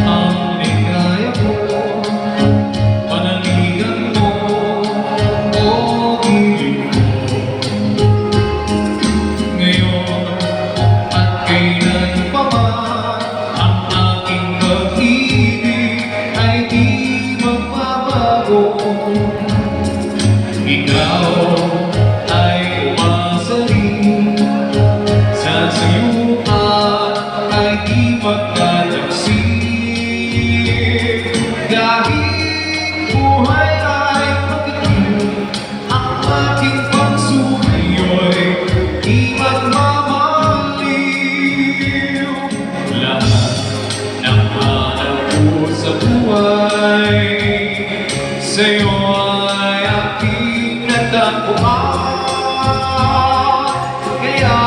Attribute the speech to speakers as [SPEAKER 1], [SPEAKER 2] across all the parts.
[SPEAKER 1] ang ligaya ko, panaligan mo o piling ko. Ngayon at kailan pa man, ang aking pag-ibig ay di magbabago. Ikaw ay umasarin sa siyuan ay di magtatagsik. Kahit buhay ay pagdating, ang ating pagsubayo'y di magmamaliw. Lahat ng hanap ko sa buhay sa'yo ay aking natagpuan. Kaya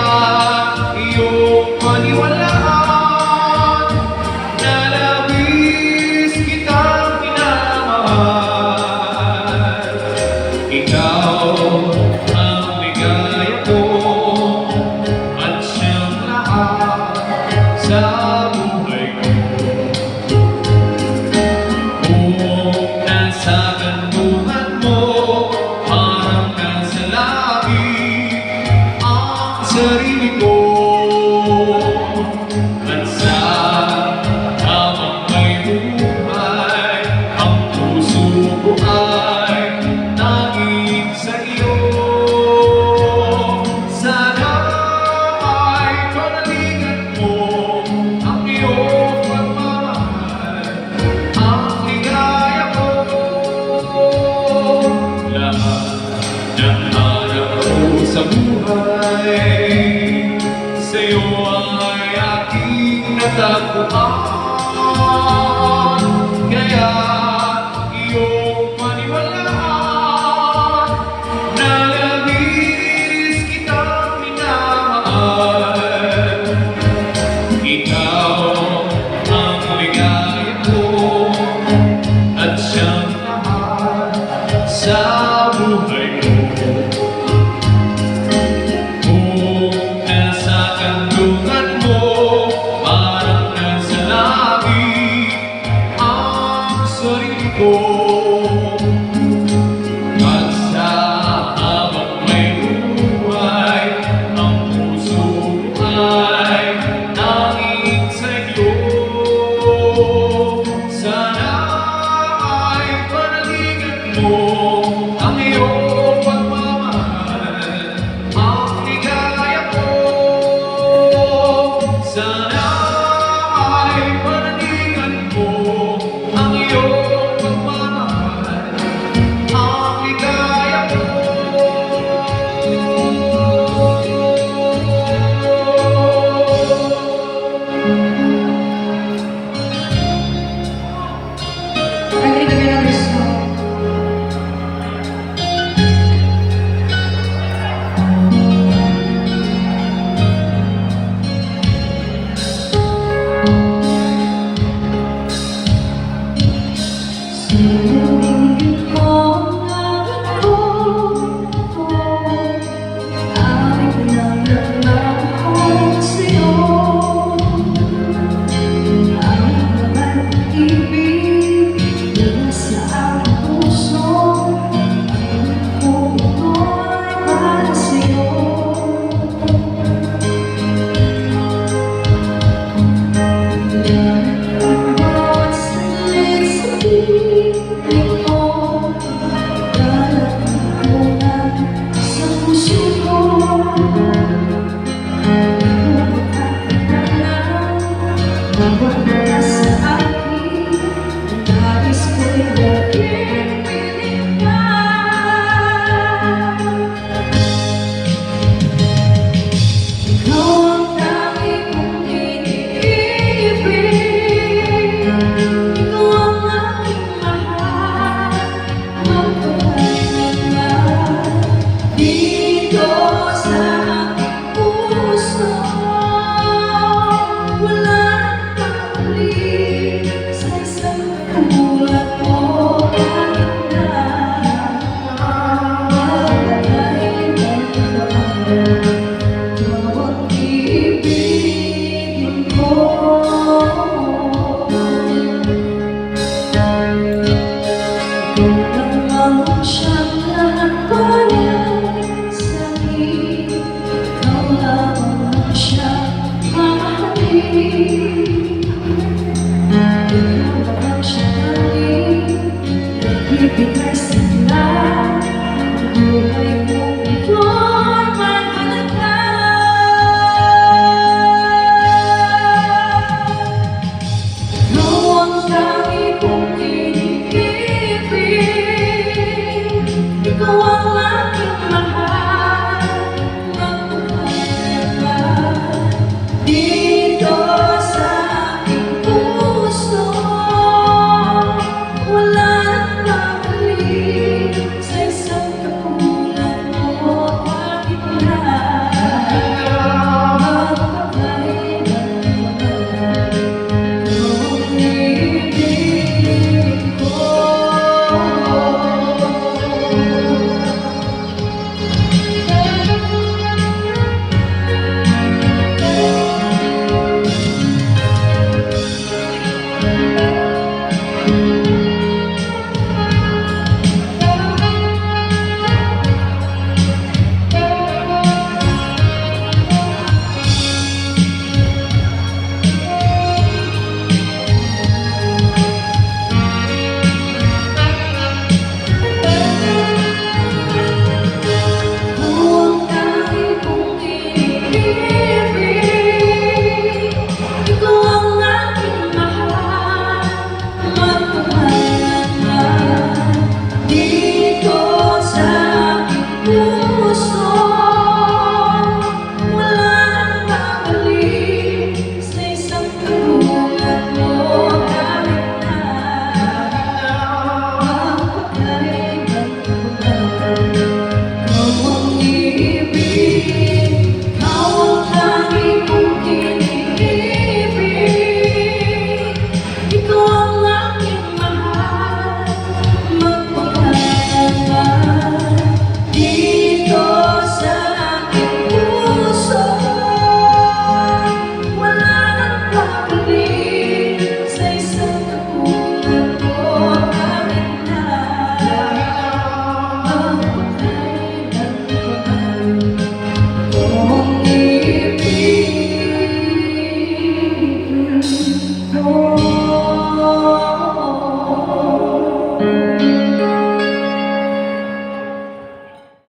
[SPEAKER 1] iyong paniwalaan na labis kitang minamahal. Ikaw ang ligaya ko at siyang lahat sa buhay ko. Kung nasa kanlungan mo, parang nasa labi ang sarili ko. At sa habang may buhay, ang puso ko ay naging sa iyo. Sana ay panaligan mo ang iyong pagmamahal, ang ligaya ko. Lahat ng hanap ko sa buhay sa'yo ay aking natagpuan. Kaya iyong paniwalaan na labis kitang minamahal. Ikaw ang ligaya ko at siyang lahat sa buhay ko. Kung nasa kanlungan mo, parang nasa labi ang sarili ko. At sa habang may buhay, ang puso ko ay nanging sa iyo. Sana ay panaligan mo ang iyong pagmamahal, ang ligaya ko. Sana ay panaligan mo ang iyong pagmamahal, ang ligaya ko.
[SPEAKER 2] Narinig kami ng gusto. Sinunod ko ang ko, ay pinaglalang ko sa'yo. Ang mga ibig na sa aking puso, ang puso ay para sa'yo. Ang bawat saglit sa piling ko, dalapunan sa puso ko. Bawat nasa akin, nais ko'y laging pinigyan. Ikaw ang tanging kong iniibig, ikaw ang aking mahal, magpapahinga na dito sa aking puso. Wala nang papalitan.